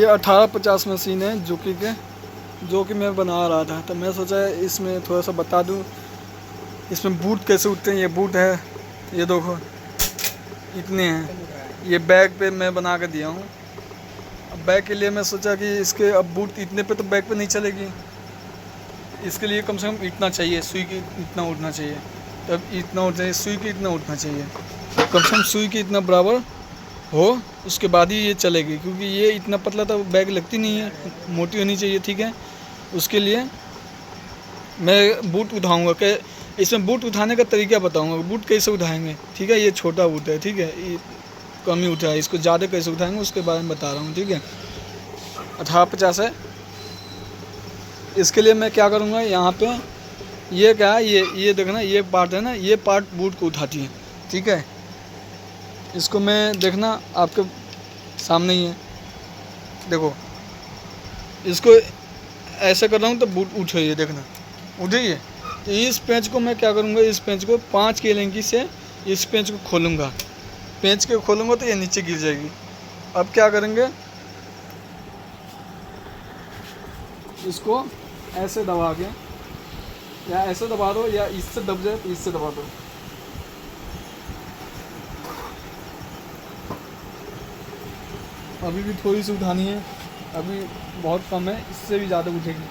ये 1850 मशीन है जुकी के, जो कि मैं बना रहा था। तो मैं सोचा इसमें थोड़ा सा बता दूं इसमें बूट कैसे उठते हैं। ये बूट है, ये देखो इतने हैं। ये बैग पे मैं बना के दिया हूँ। अब बैग के लिए मैं सोचा कि इसके अब बूट इतने पे तो बैग पे नहीं चलेगी, इसके लिए कम से कम इतना चाहिए, सुई की इतना उठना चाहिए। तब इतना उठना चाहिए, सुई की इतना उठना चाहिए, कम से कम सुई की इतना बराबर हो, उसके बाद ही ये चलेगी। क्योंकि ये इतना पतला तो बैग लगती नहीं है, मोटी होनी चाहिए। ठीक है, उसके लिए मैं बूट उठाऊंगा कि इसमें बूट उठाने का तरीका बताऊंगा, बूट कैसे उठाएंगे। ठीक है, ये छोटा बूट है, ठीक है, ये कम ही उठा है, इसको ज़्यादा कैसे उठाएंगे उसके बारे में बता रहा हूँ। ठीक है, 1850 है। इसके लिए मैं क्या करूँगा, यहाँ पे ये क्या है, ये देखना, ये पार्ट है ना, ये पार्ट बूट को उठाती है। ठीक है, इसको मैं देखना आपके सामने ही है, देखो इसको ऐसे कर रहा हूँ तो बूट उठ रही है, देखना उठ रही है। तो इस पेंच को मैं क्या करूँगा, इस पेंच को 5 की लंकी से इस पेंच को खोलूँगा। पेंच के खोलूँगा तो ये नीचे गिर जाएगी। अब क्या करेंगे, इसको ऐसे दबा के, या ऐसे दबा दो, या इससे दब जाए तो इससे दबा दो। अभी भी थोड़ी सी उठानी है, अभी बहुत कम है, इससे भी ज़्यादा उठेगी।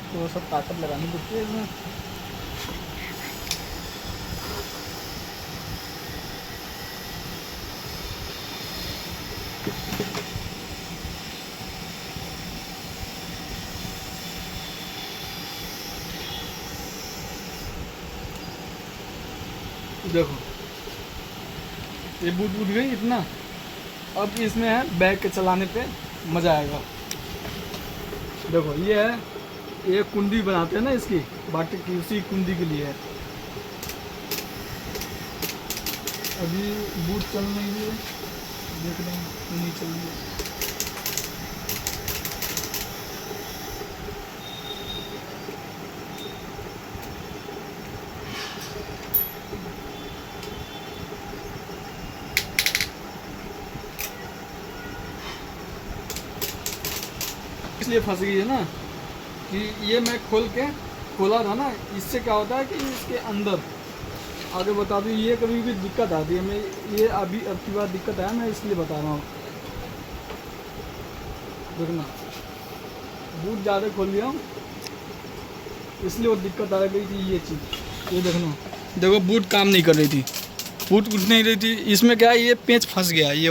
थोड़ा सा ताकत लगानी पड़ती है इसमें। देखो ये बूट उठ गई इतना। अब इसमें है बैग के चलाने पे मज़ा आएगा। देखो ये है, ये कुंडी बनाते हैं ना इसकी बाटी की, उसी कुंडी के लिए है। अभी बूट चल नहीं रही है, देख रहे हैं नहीं चल रही है। इसलिए फंस गई है ना, कि ये मैं खोला था ना, इससे क्या होता है कि इसके अंदर आगे बता दूँ, ये कभी भी दिक्कत आती है। मैं ये अभी अब की बार दिक्कत आया, मैं इसलिए बता रहा हूँ। देखना बूट ज़्यादा खोल लिया हूँ, इसलिए वो दिक्कत आ गई थी। ये चीज़ ये देखना, देखो बूट काम नहीं कर रही थी, बूट उठ नहीं रही थी। इसमें क्या है, ये पेंच फंस गया है, ये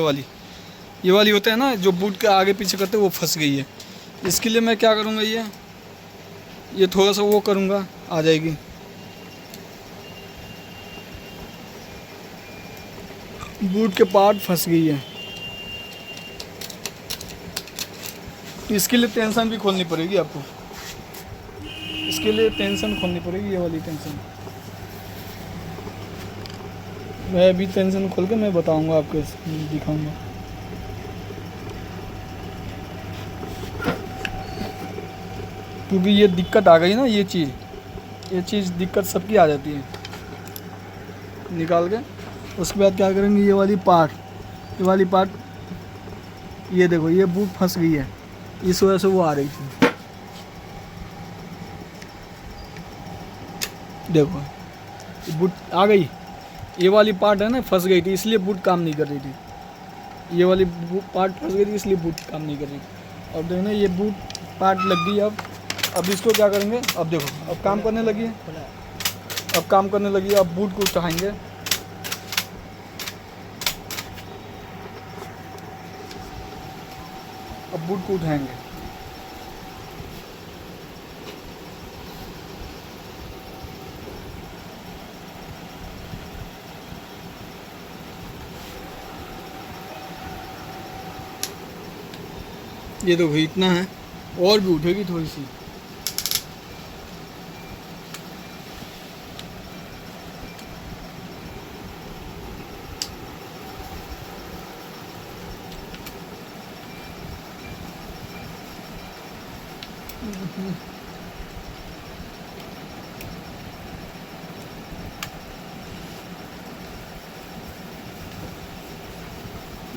वाली होता है ना जो बूट के आगे पीछे करते हैं, वो फंस गई है। इसके लिए मैं क्या करूँगा, ये थोड़ा सा वो करूँगा, आ जाएगी। बूट के पार्ट फंस गई है, इसके लिए टेंशन भी खोलनी पड़ेगी आपको। इसके लिए टेंशन खोलनी पड़ेगी, ये वाली टेंशन। मैं अभी टेंशन खोल के मैं बताऊंगा आपको, दिखाऊंगा। क्योंकि ये दिक्कत आ गई ना, ये चीज़ दिक्कत सबकी आ जाती है। निकाल के उसके बाद क्या करेंगे, ये वाली पार्ट, ये देखो ये बूट फंस गई है, इस वजह से वो आ रही थी। देखो ये बूट आ गई, ये वाली पार्ट है ना फंस गई थी, इसलिए बूट काम नहीं कर रही थी। ये वाली पार्ट फंस गई थी, इसलिए बूट काम नहीं कर रही थी। और देखना ये बूट पार्ट लग गई। अब इसको क्या करेंगे, अब देखो अब काम करने लगी है, अब बूट को उठाएंगे। अब बूट को उठाएंगे, ये देखो इतना है, और भी उठेगी थोड़ी सी।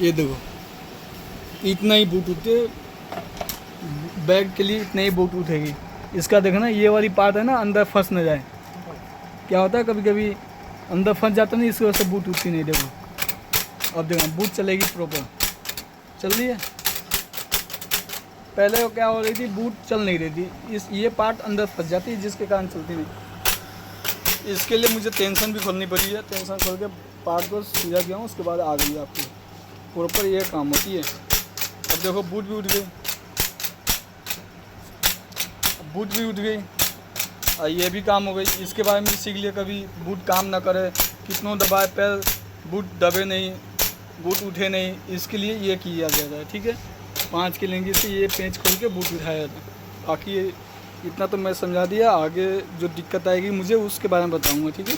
ये देखो इतना ही बूट उठते, बैग के लिए इतना ही बूट उठेगी। इसका देखो ना, ये वाली पार्ट है ना, अंदर फंस न जाए। क्या होता है कभी कभी अंदर फंस जाता नहीं, इसकी वजह से बूट उठती नहीं। देखो अब देखो बूट चलेगी प्रॉपर, चल रही है। पहले वो क्या हो रही थी, बूट चल नहीं रही थी, ये पार्ट अंदर फंस जाती है जिसके कारण चलती नहीं। इसके लिए मुझे टेंशन भी खोलनी पड़ी है, टेंशन खोल के पार्ट को सीधा किया हूँ, उसके बाद आ गई आपको प्रॉपर ये काम होती है। अब देखो बूट भी उठ गई, बूट भी उठ गई, ये भी काम हो गई। इसके बारे में सीख लिया, कभी बूट काम ना करे, कितनों दबाए पैर बूट दबे नहीं, बूट उठे नहीं, इसके लिए ये किया जाता है। ठीक है, 5 की लेंगी से ये पेंच खोल के बूट उठाया जाता है। बाकी इतना तो मैं समझा दिया, आगे जो दिक्कत आएगी मुझे उसके बारे में बताऊँगा। ठीक है।